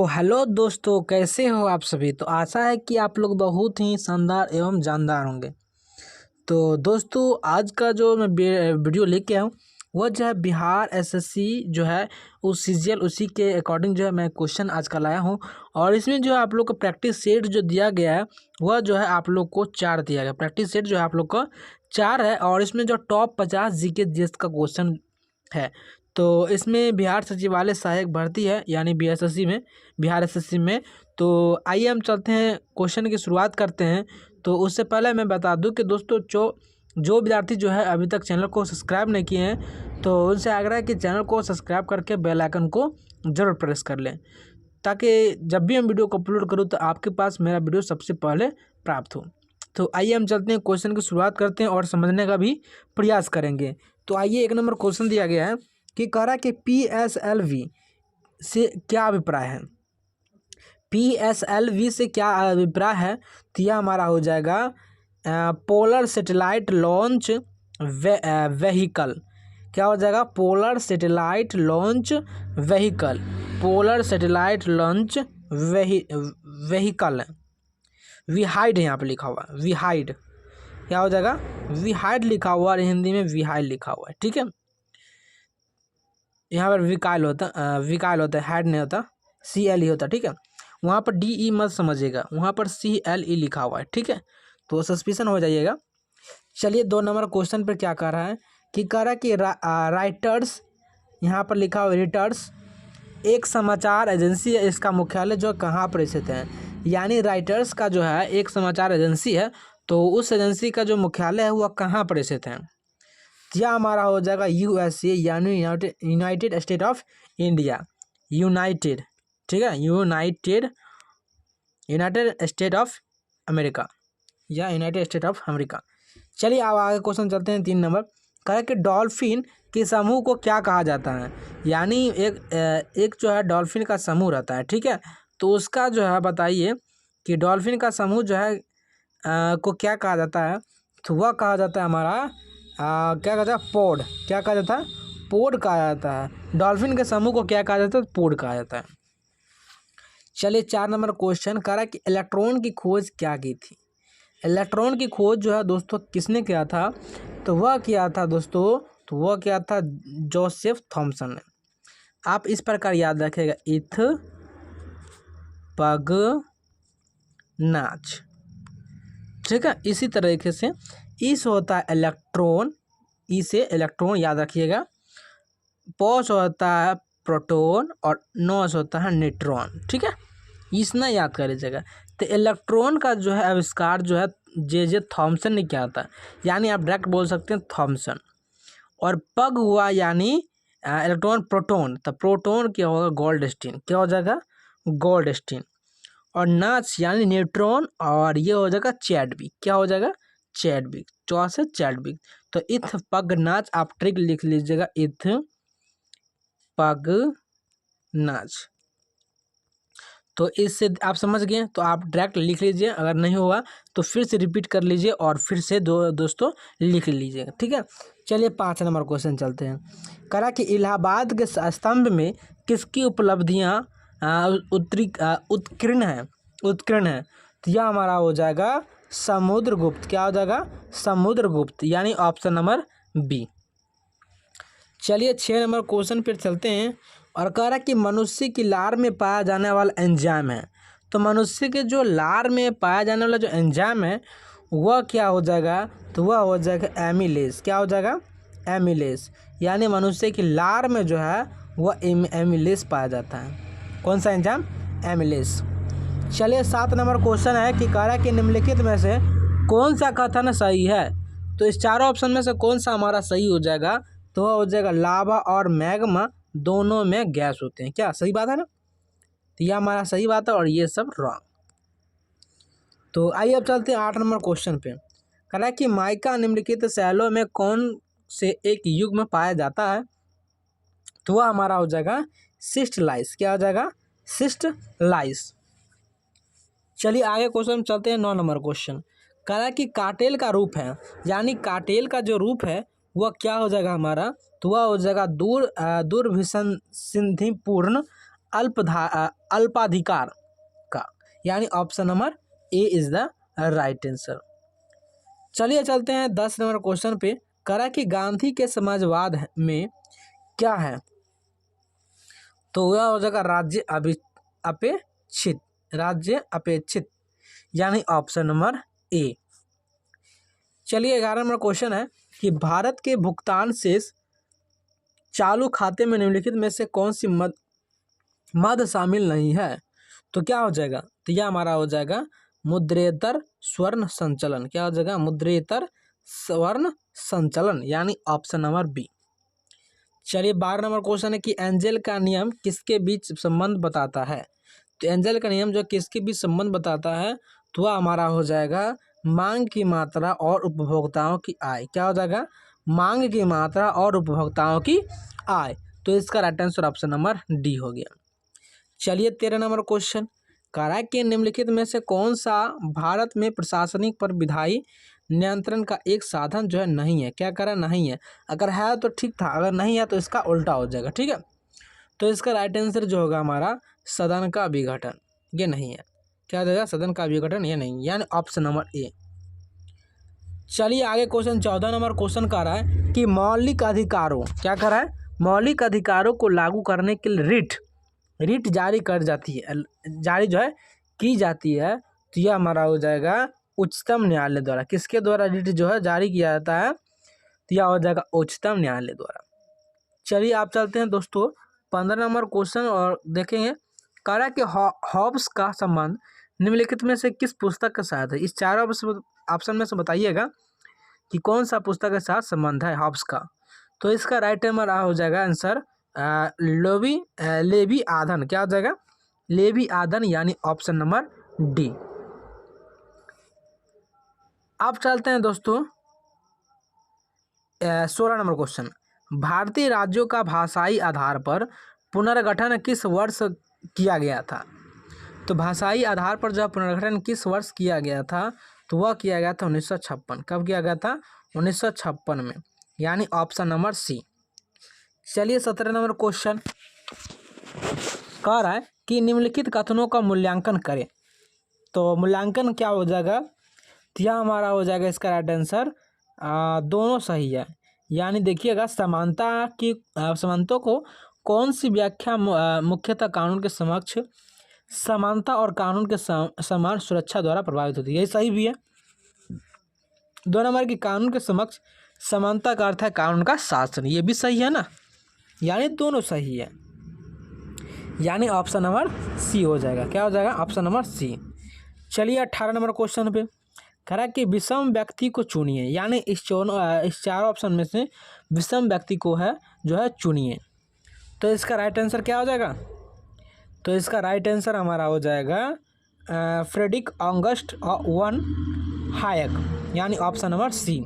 Hello दोस्तों, कैसे हो आप सभी। तो आशा है कि आप लोग बहुत ही शानदार एवं जानदार होंगे। तो दोस्तों, आज का जो मैं वीडियो लेके आया हूँ वह जो है बिहार एसएससी जो है उस सीजीएल उसी के अकॉर्डिंग जो है मैं क्वेश्चन आज का लाया हूँ। और इसमें जो है आप लोग को प्रैक्टिस सेट जो दिया गया है वह जो है आप लोग को 4 दिया गया। प्रैक्टिस सेट जो है आप लोग को 4 है और इसमें जो टॉप 50 जीके जीएस का क्वेश्चन है। तो इसमें बिहार सचिवालय सहायक भर्ती है यानी बीएसएससी में, बिहार एसएससी में। तो आइए हम चलते हैं, क्वेश्चन की शुरुआत करते हैं। तो उससे पहले मैं बता दूं कि दोस्तों जो विद्यार्थी जो है अभी तक चैनल को सब्सक्राइब नहीं किए हैं तो उनसे आग्रह है कि चैनल को सब्सक्राइब करके बेल आइकन को ज़रूर प्रेस कर लें, ताकि जब भी हम वीडियो को अपलोड करूँ तो आपके पास मेरा वीडियो सबसे पहले प्राप्त हो। तो आइए हम चलते हैं, क्वेश्चन की शुरुआत करते हैं और समझने का भी प्रयास करेंगे। तो आइए, 1 नंबर क्वेश्चन दिया गया है कि कह रहा है कि PSLV से क्या अभिप्राय है। PSLV से क्या अभिप्राय है, तो यह हमारा हो जाएगा पोलर सैटेलाइट लॉन्च व्हीकल। क्या हो जाएगा? Polar satellite launch vehicle. Polar satellite launch vehicle. विहाइड यहाँ पे लिखा हुआ है, विहाइड। क्या हो जाएगा? विहाइड लिखा हुआ है, हिंदी में विहाइड लिखा हुआ है। ठीक है, यहाँ पर विकाइल होता है, हाइड नहीं होता, CLE होता। ठीक है, वहाँ पर DE मत समझिएगा, वहाँ पर CLE लिखा हुआ है। ठीक है, तो सस्पिशन हो जाइएगा। चलिए 2 नंबर क्वेश्चन पर क्या कह रहा है कि कह रहा है कि राइटर्स, यहाँ पर लिखा हुआ रिटर्स एक समाचार एजेंसी है, इसका मुख्यालय जो कहाँ पर स्थित है। यानी राइटर्स का जो है एक समाचार एजेंसी है, तो उस एजेंसी का जो मुख्यालय है वह कहाँ पर स्थित है। यह हमारा हो जाएगा USA यानी United state of India. United, ठीक है, यूनाइटेड स्टेट ऑफ अमेरिका या यूनाइटेड स्टेट ऑफ अमेरिका। चलिए अब आगे क्वेश्चन चलते हैं। 3 नंबर कह रहा है कि डॉल्फिन के समूह को क्या कहा जाता है। यानी एक जो है डॉल्फिन का समूह रहता है। ठीक है, तो उसका जो है बताइए कि डॉल्फिन का समूह जो है को क्या कहा जाता है। तो वह कहा जाता है हमारा क्या कहता है, पोड। क्या कहा जाता है? पोड कहा जाता है। डॉल्फिन के समूह को क्या कहा जाता है? पोड कहा जाता है। चलिए 4 नंबर क्वेश्चन कह रहा है कि इलेक्ट्रॉन की खोज क्या की थी। इलेक्ट्रॉन की खोज जो है दोस्तों किसने किया था, तो वह किया था दोस्तों, तो वह किया था जोसेफ थॉमसन ने। आप इस प्रकार याद रखिएगा, इथ पग नाच। ठीक है, इसी तरीके से इस होता है इलेक्ट्रॉन, इसे इलेक्ट्रॉन याद रखिएगा। पॉस होता है प्रोटॉन और नॉस होता है न्यूट्रॉन। ठीक है, इसना याद कर लीजिएगा। तो इलेक्ट्रॉन का जो है आविष्कार जो है जे थॉमसन ने किया था, यानी आप डायरेक्ट बोल सकते हैं थॉमसन। और पग हुआ यानी इलेक्ट्रॉन प्रोटॉन, तो प्रोटॉन क्या होगा? गोल्डस्टीन। क्या हो जाएगा? गोल्डस्टीन। और नाच यानी न्यूट्रॉन, और ये हो जाएगा चैडविक। क्या हो जाएगा? चैडविक। चौ से चैडविक। तो इथ पग नाच, आप ट्रिक लिख लीजिएगा, इथ पग नाच। तो इससे आप समझ गए, तो आप डायरेक्ट लिख लीजिए, अगर नहीं हुआ तो फिर से रिपीट कर लीजिए और फिर से दोस्तों लिख लीजिएगा। ठीक है, चलिए 5 नंबर क्वेश्चन चलते हैं। करा कि इलाहाबाद के स्तंभ में किसकी उपलब्धियां उत्कीर्ण है। तो यह हमारा हो जाएगा समुद्रगुप्त। क्या हो जाएगा? समुद्रगुप्त, यानी ऑप्शन नंबर बी। चलिए 6 नंबर क्वेश्चन पर चलते हैं और कह रहा है कि मनुष्य की लार में पाया जाने वाला एंजाइम है। तो मनुष्य के जो लार में पाया जाने वाला जो एंजाइम है वह क्या हो जाएगा? तो वह हो जाएगा एमिलेज। क्या हो जाएगा? एमिलेज। यानी मनुष्य की लार में जो है वह एमिलेज पाया जाता है। कौन सा एंजाइम? एमिलेज। चलिए 7 नंबर क्वेश्चन है कि कह रहा है कि निम्नलिखित में से कौन सा कथन सही है। तो इस चारों ऑप्शन में से कौन सा हमारा सही हो जाएगा? तो वह हो जाएगा लावा और मैग्मा दोनों में गैस होते हैं। क्या सही बात है ना? तो यह हमारा सही बात है और ये सब रॉन्ग। तो आइए अब चलते हैं 8 नंबर क्वेश्चन पे। कह रहा है कि माइका निम्नलिखित शैलों में कौन से एक युग में पाया जाता है। तो वह हमारा हो जाएगा सिस्टलाइस। क्या हो जाएगा? सिस्टलाइस। चलिए आगे क्वेश्चन चलते हैं। 9 नंबर क्वेश्चन कह रहा है कि काटेल का रूप है, यानी काटेल का जो रूप है वह क्या हो जाएगा हमारा? तो वह हो जाएगा दुर्भिसंधिपूर्ण अल्पाधिकार का, यानी option number A is the right answer. चलिए चलते हैं 10 नंबर क्वेश्चन पे। करा कि गांधी के समाजवाद में क्या है, तो वह हो जाएगा अपेक्षित, राज्य अपेक्षित, यानी ऑप्शन नंबर ए। चलिए 11 नंबर क्वेश्चन है कि भारत के भुगतान शेष चालू खाते में निम्नलिखित में से कौन सी मद शामिल नहीं है, तो क्या हो जाएगा, तो यह हमारा हो जाएगा मुद्रेतर स्वर्ण संचलन। क्या हो जाएगा, मुद्रेतर स्वर्ण संचलन, यानी ऑप्शन नंबर बी। चलिए 12 नंबर क्वेश्चन है कि एंजल का नियम किसके बीच संबंध बताता है, तो एंजल का नियम जो किसके बीच संबंध बताता है, तो वह हमारा हो जाएगा मांग की मात्रा और उपभोक्ताओं की आय। क्या हो जाएगा, मांग की मात्रा और उपभोक्ताओं की आय, तो इसका right answer option number D हो गया। चलिए 13 नंबर क्वेश्चन, करा कि निम्नलिखित में से कौन सा भारत में प्रशासनिक पर विधायी नियंत्रण का एक साधन जो है नहीं है। क्या करा, नहीं है, अगर है तो ठीक था, अगर नहीं है तो इसका उल्टा हो जाएगा, ठीक है। तो इसका राइट आंसर जो होगा हमारा सदन का विघटन, ये नहीं है। क्या हो जाएगा, सदन का विघटन, ये नहीं, यानी ऑप्शन नंबर ए। चलिए आगे क्वेश्चन 14 नंबर क्वेश्चन कह रहा है कि मौलिक अधिकारों, क्या कर रहा है, मौलिक अधिकारों को लागू करने के लिए रिट जारी कर जाती है, जारी जो है की जाती है, तो यह हमारा हो जाएगा उच्चतम न्यायालय द्वारा। किसके द्वारा रिट जो है जारी किया जाता है, तो यह हो जाएगा उच्चतम न्यायालय द्वारा। चलिए आप चलते हैं दोस्तों 15 नंबर क्वेश्चन और देखेंगे। कह रहा है कि हॉब्स का संबंध निम्नलिखित में से किस पुस्तक के साथ है। इस चारों ऑप्शन में से बताइएगा कि कौन सा पुस्तक के साथ संबंध है हॉब्स का, तो इसका राइट नंबर हो जाएगा आंसर लेवी आधन। क्या हो जाएगा, लेवी आधन, यानी ऑप्शन नंबर डी। अब चलते हैं दोस्तों 16 नंबर क्वेश्चन, भारतीय राज्यों का भाषाई आधार पर पुनर्गठन किस वर्ष किया गया था। तो भाषाई आधार पर जब पुनर्गठन किस वर्ष किया गया था, तो वह किया गया था 1956। कब किया गया था, 1956 में, यानी ऑप्शन नंबर सी। चलिए 17 नंबर क्वेश्चन कह रहा है कि निम्नलिखित कथनों का मूल्यांकन करें, तो मूल्यांकन क्या हो जाएगा, तो यह हमारा हो जाएगा इसका राइट आंसर दोनों सही है। यानी देखिएगा समानता को कौन सी व्याख्या मुख्यतः कानून के समक्ष समानता और कानून के समान सुरक्षा द्वारा प्रभावित होती है, यही सही भी है। 2 नंबर की कानून के समक्ष समानता का अर्थ है कानून का शासन, ये भी सही है ना, यानी दोनों सही है, यानी ऑप्शन नंबर सी हो जाएगा। क्या हो जाएगा, ऑप्शन नंबर सी। चलिए 18 नंबर क्वेश्चन पे कह रहा है कि विषम व्यक्ति को चुनिए, यानी इस चारों ऑप्शन में से विषम व्यक्ति को है जो है चुनिए, तो इसका राइट आंसर क्या हो जाएगा, तो इसका राइट आंसर हमारा हो जाएगा फ्रेडरिक ऑगस्ट वन हायक, यानी ऑप्शन नंबर सी।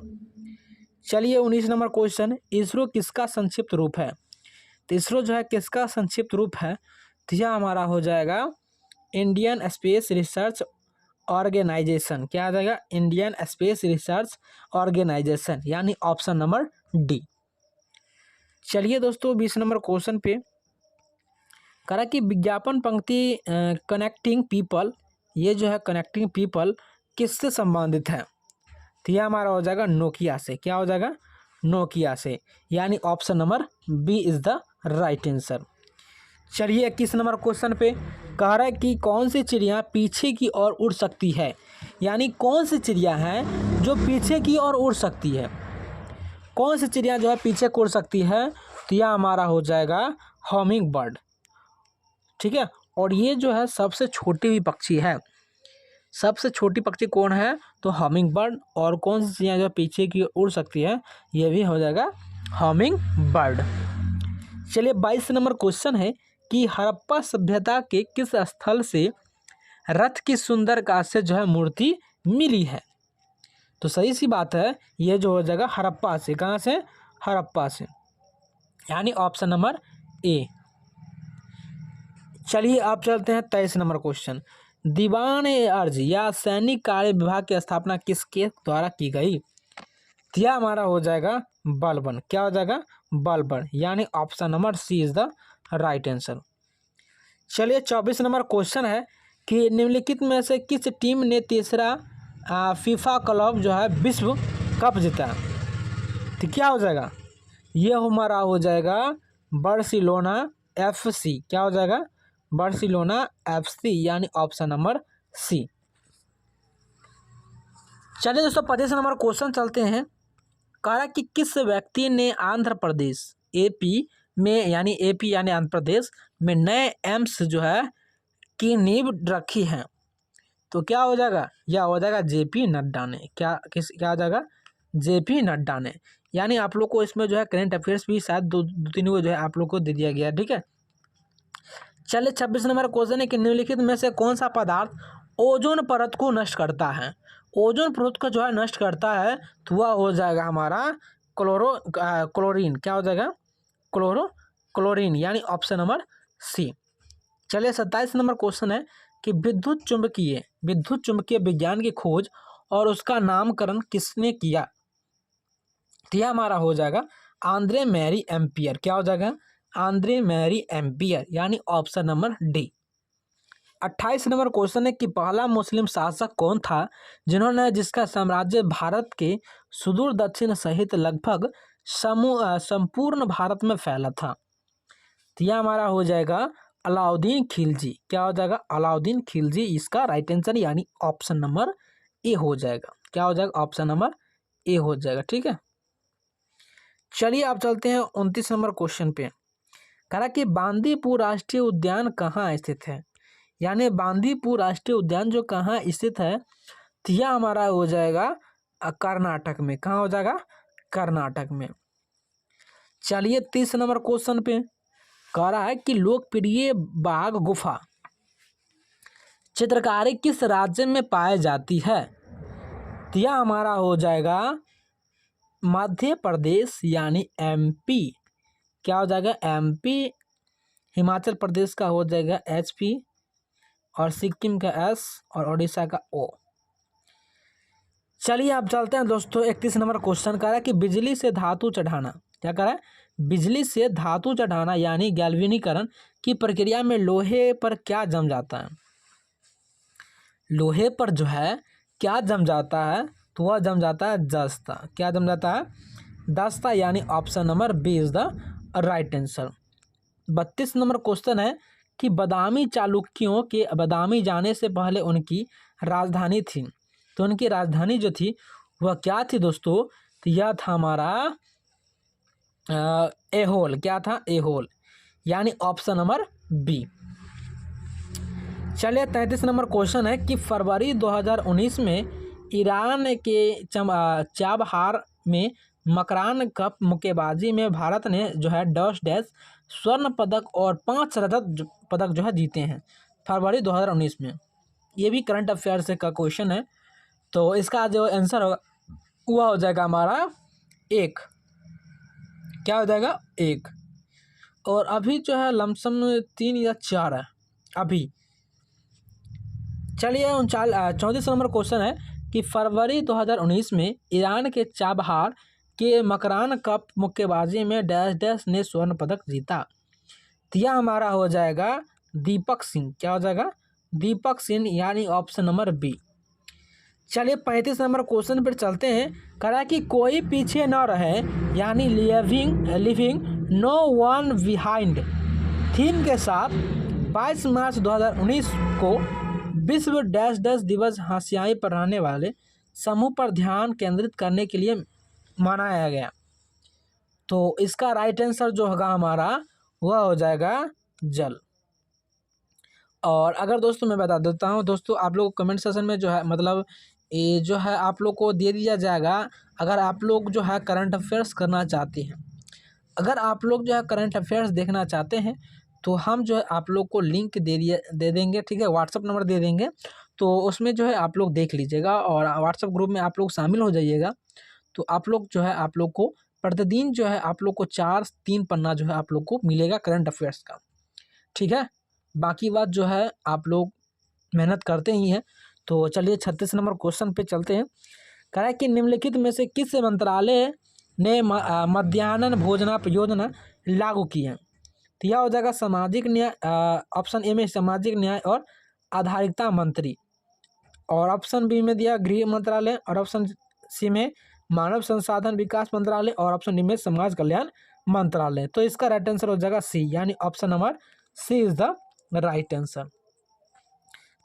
चलिए 19 नंबर क्वेश्चन, इसरो किसका संक्षिप्त रूप है, तो इसरो जो है किसका संक्षिप्त रूप है, तो यह हमारा हो जाएगा इंडियन स्पेस रिसर्च ऑर्गेनाइजेशन। क्या आ जाएगा, इंडियन स्पेस रिसर्च ऑर्गेनाइजेशन, यानी ऑप्शन नंबर डी। चलिए दोस्तों 20 नंबर क्वेश्चन पे करा कि विज्ञापन पंक्ति कनेक्टिंग पीपल, ये जो है कनेक्टिंग पीपल किससे संबंधित है, तो यह हमारा हो जाएगा नोकिया से। क्या हो जाएगा, नोकिया से, यानी option number B is the right answer. चलिए 21 नंबर क्वेश्चन पे कह रहा है कि कौन सी चिड़िया पीछे की ओर उड़ सकती है, यानी कौन सी चिड़िया है जो पीछे की ओर उड़ सकती है, कौन सी चिड़िया जो है पीछे को उड़ सकती है, तो यह हमारा हो जाएगा हमिंग बर्ड, ठीक है। और ये जो है सबसे छोटी भी पक्षी है, सबसे छोटी पक्षी कौन है, तो हमिंग बर्ड। और कौन सी चिड़िया जो पीछे की ओर उड़ सकती है, ये भी हो जाएगा हमिंग बर्ड। चलिए 22 नंबर क्वेश्चन है कि हड़प्पा सभ्यता के किस स्थल से रथ की सुंदर काज से जो है मूर्ति मिली है, तो सही सी बात है, ये जो हो जाएगा हड़प्पा से। कहाँ से, हड़प्पा से, यानी ऑप्शन नंबर ए। चलिए आप चलते हैं 23 नंबर क्वेश्चन, दीवान-ए-अर्ज या सैनिक कार्य विभाग की स्थापना किसके द्वारा की गई, तो यह हमारा हो जाएगा बलबन। क्या हो जाएगा, बलबन, यानी option number C is the right answer. चलिए 24 नंबर क्वेश्चन है कि निम्नलिखित में से किस टीम ने तीसरा फीफा क्लब जो है विश्व कप जीता? तो क्या हो जाएगा? ये हमारा हो जाएगा बार्सिलोना FC। क्या हो जाएगा? बार्सिलोना FC, यानी ऑप्शन नंबर सी। चलिए दोस्तों 25 नंबर क्वेश्चन चलते हैं। कह रहा कि किस व्यक्ति ने आंध्र प्रदेश AP में, यानी AP यानी आंध्र प्रदेश में नए एम्स जो है की नींव रखी है? तो क्या हो जाएगा? यह हो जाएगा JP नड्डा ने। क्या हो जाएगा? JP नड्डा ने। यानी आप लोग को इसमें जो है करंट अफेयर्स भी शायद दो तीन वो जो है आप लोग को दे दिया गया, ठीक है। चलिए 26 नंबर क्वेश्चन है कि निम्नलिखित में से कौन सा पदार्थ ओजोन परत को नष्ट करता है? ओजोन परत को जो है नष्ट करता है तो वह हो जाएगा हमारा क्लोरीन। क्या हो जाएगा? क्लोरीन, यानी ऑप्शन नंबर सी। चलिए 27 नंबर क्वेश्चन है कि विद्युत चुंबकीय विज्ञान की खोज और उसका नामकरण किसने किया? तो यह हमारा हो जाएगा आंद्रे मैरी एम्पियर। क्या हो जाएगा? आंद्रे मैरी एम्पियर, यानी option number D. 28 number question है कि पहला मुस्लिम शासक कौन था जिसका साम्राज्य भारत के सुदूर दक्षिण सहित लगभग संपूर्ण भारत में फैला था? तो यह हमारा हो जाएगा अलाउद्दीन खिलजी। क्या हो जाएगा? अलाउद्दीन खिलजी इसका राइट आंसर, यानी ऑप्शन नंबर ए हो जाएगा। क्या हो जाएगा? ऑप्शन नंबर ए हो जाएगा, ठीक है। चलिए अब चलते हैं 29 नंबर क्वेश्चन पे। कह रहा कि बांदीपुर राष्ट्रीय उद्यान कहाँ स्थित है? यानी बांदीपुर राष्ट्रीय उद्यान जो कहाँ स्थित है, तो यह हमारा हो जाएगा कर्नाटक में। कहाँ हो जाएगा? कर्नाटक में। चलिए 30 नंबर क्वेश्चन पे कह रहा है कि लोकप्रिय बाघ गुफा चित्रकारी किस राज्य में पाई जाती है? तो यह हमारा हो जाएगा मध्य प्रदेश, यानी MP। क्या हो जाएगा? MP। हिमाचल प्रदेश का हो जाएगा HP, और सिक्किम का S, और उड़ीसा का O। चलिए अब चलते हैं दोस्तों 31 नंबर क्वेश्चन का है कि बिजली से धातु चढ़ाना। क्या कह रहा है? बिजली से धातु चढ़ाना यानी गैल्वेनीकरण की प्रक्रिया में लोहे पर क्या जम जाता है? लोहे पर जो है क्या जम जाता है? तो वह जम जाता है दस्ता। क्या जम जाता है? दस्ता, यानी option number B is the right answer. 32 number question है कि बादामी चालुक्यों के बादामी जाने से पहले उनकी राजधानी थी। तो उनकी राजधानी जो थी वह क्या थी दोस्तों? तो यह था हमारा एहोल। क्या था? एहोल, यानी ऑप्शन नंबर बी। चलिए 33 नंबर क्वेश्चन है कि फरवरी 2019 में ईरान के चाबहार में मकरान कप मुक्केबाजी में भारत ने जो है डैश स्वर्ण पदक और 5 रजत पदक जो है जीते हैं फरवरी 2019 में। ये भी करंट अफेयर्स का क्वेश्चन है, तो इसका जो आंसर होगा वह हो जाएगा हमारा 1। क्या हो जाएगा? 1। और अभी जो है लमसम 3 या 4 है अभी। चलिए 34 नंबर क्वेश्चन है कि फरवरी 2019 में ईरान के चाबहार के मकरान कप मुक्केबाजी में डैश ने स्वर्ण पदक जीता। तो यह हमारा हो जाएगा दीपक सिंह। क्या हो जाएगा? दीपक सिंह, यानी ऑप्शन नंबर बी। चलिए 35 नंबर क्वेश्चन पर चलते हैं। कहा कि कोई पीछे न रहे, यानी leaving no one behind theme के साथ 22 मार्च 2019 को विश्व डैश दिवस हाशियाई पर रहने वाले समूह पर ध्यान केंद्रित करने के लिए मनाया गया। तो इसका राइट आंसर जो होगा हमारा वह हो जाएगा जल। और अगर दोस्तों मैं बता देता हूँ दोस्तों, आप लोग कमेंट सेक्शन में जो है मतलब ये जो है आप लोग को दे दिया जाएगा। अगर आप लोग जो है करंट अफेयर्स करना चाहते हैं, अगर आप लोग जो है करंट अफेयर्स देखना चाहते हैं, तो हम जो है आप लोग को लिंक दे देंगे, ठीक है। व्हाट्सअप नंबर दे देंगे, तो उसमें जो है आप लोग देख लीजिएगा और व्हाट्सअप ग्रुप में आप लोग शामिल हो जाइएगा। तो आप लोग जो है आप लोग को प्रतिदिन जो है आप लोग को 4-3 पन्ना जो है आप लोग को मिलेगा करंट अफेयर्स का, ठीक है। बाकी बात जो है आप लोग मेहनत करते ही हैं। तो चलिए 36 नंबर क्वेश्चन पे चलते हैं। कह रहा है कि निम्नलिखित में से किस मंत्रालय ने मध्याह्न भोजन योजना लागू की है? तो यह हो जाएगा सामाजिक न्याय, ऑप्शन ए में सामाजिक न्याय और आधारिकता मंत्री, और ऑप्शन बी में दिया गृह मंत्रालय, और ऑप्शन सी में मानव संसाधन विकास मंत्रालय, और ऑप्शन डी में समाज कल्याण मंत्रालय। तो इसका राइट आंसर हो जाएगा सी, यानी option number C is the right answer.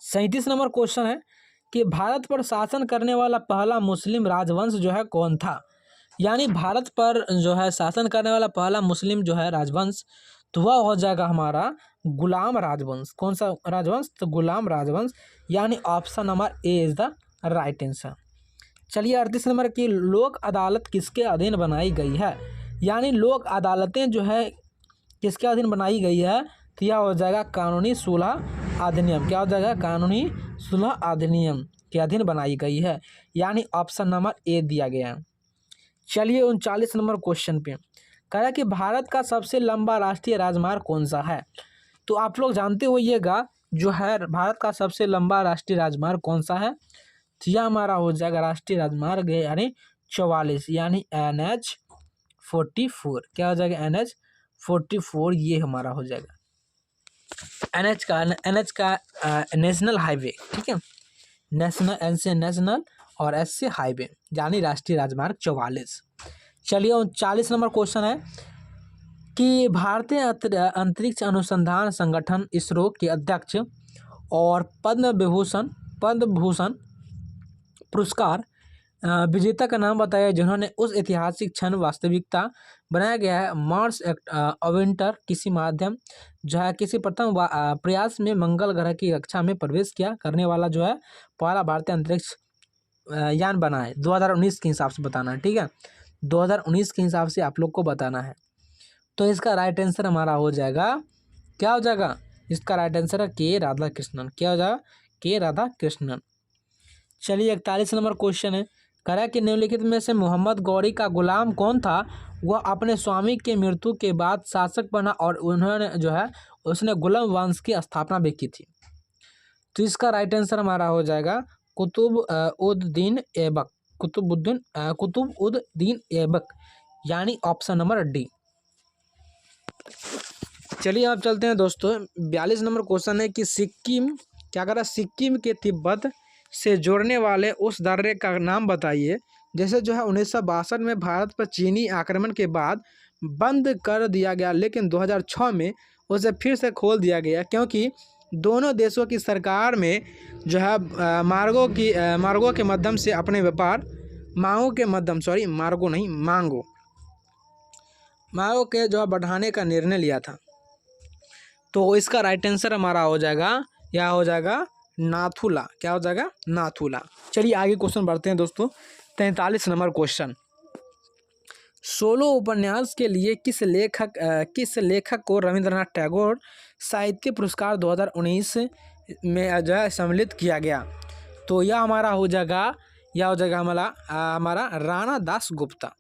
37 number question है कि भारत पर शासन करने वाला पहला मुस्लिम राजवंश जो है कौन था। यानी भारत पर जो है शासन करने वाला पहला मुस्लिम जो है राजवंश, तो वह हो जाएगा हमारा गुलाम राजवंश। कौन सा राजवंश? तो गुलाम राजवंश, यानी option number A is the right answer. चलिए 38 नंबर की लोक अदालत किसके अधीन बनाई गई है। यानी लोक अदालतें जो है किसके अधीन बनाई गई है, तो यह हो जाएगा कानूनी सुलह अधिनियम। क्या हो जाएगा? कानूनी सुलह अधिनियम के अधीन बनाई गई है, यानी ऑप्शन नंबर ए दिया गया है। चलिए 39 नंबर क्वेश्चन पे कह रहा है कि भारत का सबसे लंबा राष्ट्रीय राजमार्ग कौन सा है। तो आप लोग जानते होइएगा जो है भारत का सबसे लंबा राष्ट्रीय राजमार्ग कौन सा है, तो यह हमारा हो जाएगा राष्ट्रीय राजमार्ग यानी 44, यानी NH-44। क्या हो जाएगा? NH-44 ये हमारा हो जाएगा NH का नेशनल हाईवे, ठीक है, नेशनल, N से नेशनल और S से हाईवे, यानी राष्ट्रीय राजमार्ग 44। चलिए 39 नंबर क्वेश्चन है कि भारतीय अंतरिक्ष अनुसंधान संगठन इसरो के अध्यक्ष और पद्म भूषण पुरस्कार विजेता का नाम बताया जिन्होंने उस ऐतिहासिक क्षण वास्तविकता बनाया गया है। मार्स ऑर्बिटर किसी माध्यम जो है किसी प्रथम प्रयास में मंगल ग्रह की कक्षा में प्रवेश किया करने वाला जो है पहला भारतीय अंतरिक्ष यान बना है। 2019 के हिसाब से बताना है, ठीक है, 2019 के हिसाब से आप लोग को बताना है। तो इसका राइट आंसर हमारा हो जाएगा, क्या हो जाएगा? इसका राइट आंसर है के राधाकृष्णन। क्या हो जाएगा? के राधाकृष्णन। चलिए 41 नंबर क्वेश्चन है, कह रहा है कि निम्नलिखित में से मोहम्मद गौरी का गुलाम कौन था। वह अपने स्वामी के मृत्यु के बाद शासक बना और उन्होंने जो है उसने गुलाम वंश की स्थापना भी की थी। तो इसका राइट आंसर हमारा हो जाएगा कुतुबुद्दीन ऐबक, कुतुबुद्दीन ऐबक, यानी ऑप्शन नंबर डी। चलिए आप चलते हैं दोस्तों 42 नंबर क्वेश्चन है कि सिक्किम, क्या कर रहा है, सिक्किम के तिब्बत से जोड़ने वाले उस दर्रे का नाम बताइए जैसे जो है 1962 में भारत पर चीनी आक्रमण के बाद बंद कर दिया गया, लेकिन 2006 में उसे फिर से खोल दिया गया क्योंकि दोनों देशों की सरकार में जो है मार्गों के माध्यम से अपने व्यापार मांगों के जो है बढ़ाने का निर्णय लिया था। तो इसका राइट आंसर हमारा हो जाएगा, या हो जाएगा नाथुला। क्या हो जाएगा? नाथुला। चलिए आगे क्वेश्चन बढ़ते हैं दोस्तों 43 नंबर क्वेश्चन। सोलो उपन्यास के लिए किस लेखक को रविंद्रनाथ टैगोर साहित्य पुरस्कार 2019 में जो है सम्मिलित किया गया। तो यह हमारा हो जाएगा हमारा राणा दास गुप्ता।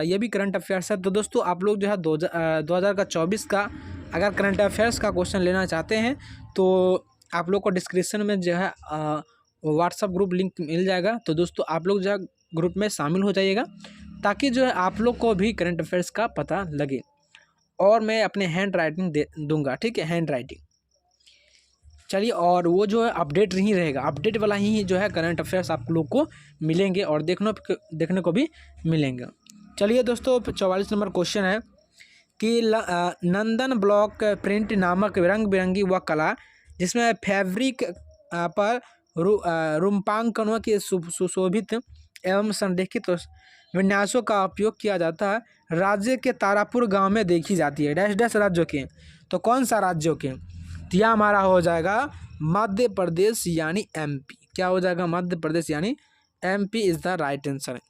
ये भी करंट अफेयर्स है। तो दोस्तों आप लोग जो है 2024 का अगर करंट अफेयर्स का क्वेश्चन लेना चाहते हैं तो आप लोग को डिस्क्रिप्शन में जो है व्हाट्सअप ग्रुप लिंक मिल जाएगा। तो दोस्तों आप लोग जो है ग्रुप में शामिल हो जाइएगा ताकि जो है आप लोग को भी करंट अफेयर्स का पता लगे, और मैं अपने हैंड राइटिंग दे दूँगा, ठीक है, हैंड राइटिंग। चलिए, और वो जो है अपडेट नहीं रहेगा, अपडेट वाला ही जो है करंट अफेयर्स आप लोग को मिलेंगे और देखने को भी मिलेंगे। चलिए दोस्तों 44 नंबर क्वेश्चन है कि नंदन ब्लॉक प्रिंट नामक रंग बिरंगी वह कला जिसमें फैब्रिक पर रूपांकनों के सुशोभित एवं संरेखित विन्यासों का उपयोग किया जाता है, राज्य के तारापुर गांव में देखी जाती है। डैश डैश राज्यों के, तो कौन सा राज्यों के? तो यह हमारा हो जाएगा मध्य प्रदेश यानी MP। क्या हो जाएगा? मध्य प्रदेश यानी MP is the right answer.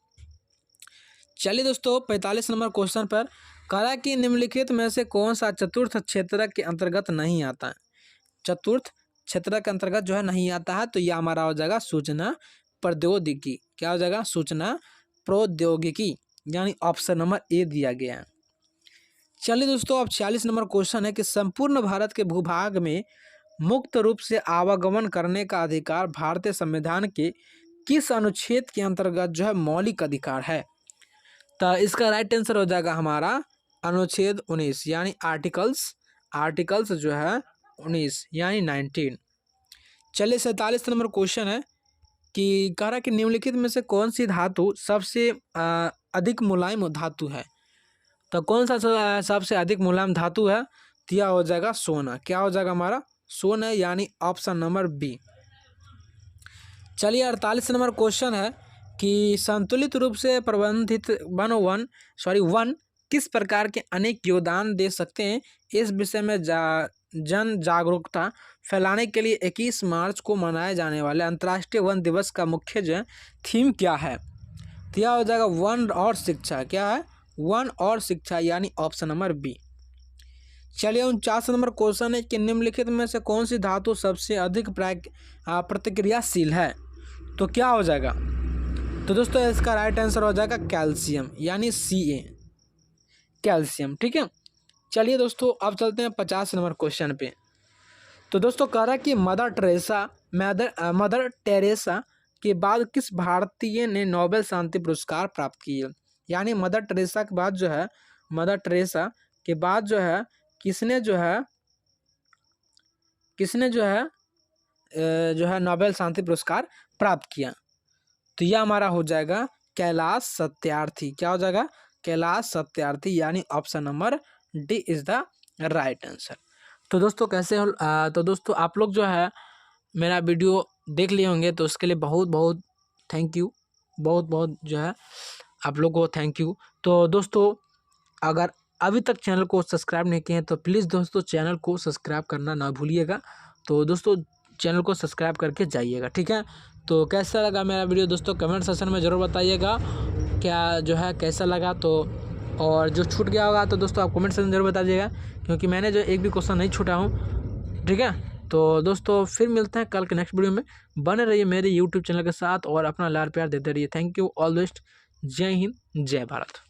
चलिए दोस्तों 45 नंबर क्वेश्चन पर कह रहा है कि निम्नलिखित में से कौन सा चतुर्थ क्षेत्र के अंतर्गत नहीं आता है। चतुर्थ क्षेत्र के अंतर्गत जो है नहीं आता है, तो यह हमारा हो जाएगा सूचना प्रौद्योगिकी। क्या हो जाएगा? सूचना प्रौद्योगिकी, यानी ऑप्शन नंबर ए दिया गया है। चलिए दोस्तों अब 46 नंबर क्वेश्चन है कि संपूर्ण भारत के भूभाग में मुक्त रूप से आवागमन करने का अधिकार भारतीय संविधान के किस अनुच्छेद के अंतर्गत जो है मौलिक अधिकार है। तो इसका राइट आंसर हो जाएगा हमारा अनुच्छेद 19 यानी आर्टिकल्स जो है 19 यानी 19। चलिए 47 नंबर क्वेश्चन है कि कह रहा है कि निम्नलिखित में से कौन सी धातु सबसे अधिक मुलायम धातु है। तो कौन सा सबसे अधिक मुलायम धातु है, तो यह हो जाएगा सोना। क्या हो जाएगा हमारा, सोना, यानी ऑप्शन नंबर बी। चलिए 48 नंबर क्वेश्चन है कि संतुलित रूप से प्रबंधित वन किस प्रकार के अनेक योगदान दे सकते हैं। इस विषय में जन जागरूकता फैलाने के लिए 21 मार्च को मनाए जाने वाले अंतर्राष्ट्रीय वन दिवस का मुख्य जो है थीम क्या है। तो यह हो जाएगा वन और शिक्षा। क्या है, वन और शिक्षा, यानी ऑप्शन नंबर बी। चलिए 49 नंबर क्वेश्चन है कि निम्नलिखित में से कौन सी धातु सबसे अधिक प्रतिक्रियाशील है। तो क्या हो जाएगा, तो दोस्तों इसका राइट आंसर हो जाएगा कैल्शियम, यानी Ca, कैल्शियम। ठीक है। चलिए दोस्तों अब चलते हैं 50 नंबर क्वेश्चन पे। तो दोस्तों कह रहा है कि मदर टेरेसा के बाद किस भारतीय ने नोबेल शांति पुरस्कार प्राप्त किए। यानी मदर टेरेसा के बाद जो है किसने जो है नोबेल शांति पुरस्कार प्राप्त किया। तो यह हमारा हो जाएगा कैलाश सत्यार्थी। क्या हो जाएगा, कैलाश सत्यार्थी, यानी option number D is the right answer. तो दोस्तों कैसे हो, तो दोस्तों आप लोग जो है मेरा वीडियो देख लिए होंगे, तो उसके लिए बहुत बहुत थैंक यू, बहुत जो है आप लोग को थैंक यू। तो दोस्तों अगर अभी तक चैनल को सब्सक्राइब नहीं किए हैं तो प्लीज़ दोस्तों चैनल को सब्सक्राइब करना ना भूलिएगा। तो दोस्तों चैनल को सब्सक्राइब करके जाइएगा, ठीक है। तो कैसा लगा मेरा वीडियो दोस्तों कमेंट सेक्शन में ज़रूर बताइएगा, क्या जो है कैसा लगा। तो और जो छूट गया होगा तो दोस्तों आप कमेंट सेक्शन जरूर बताइएगा, क्योंकि मैंने जो एक भी क्वेश्चन नहीं छूटा हूँ, ठीक है। तो दोस्तों फिर मिलते हैं कल के नेक्स्ट वीडियो में। बने रहिए मेरे यूट्यूब चैनल के साथ और अपना लाड़ प्यार देते रहिए। Thank you, all best. जय हिंद, जय भारत।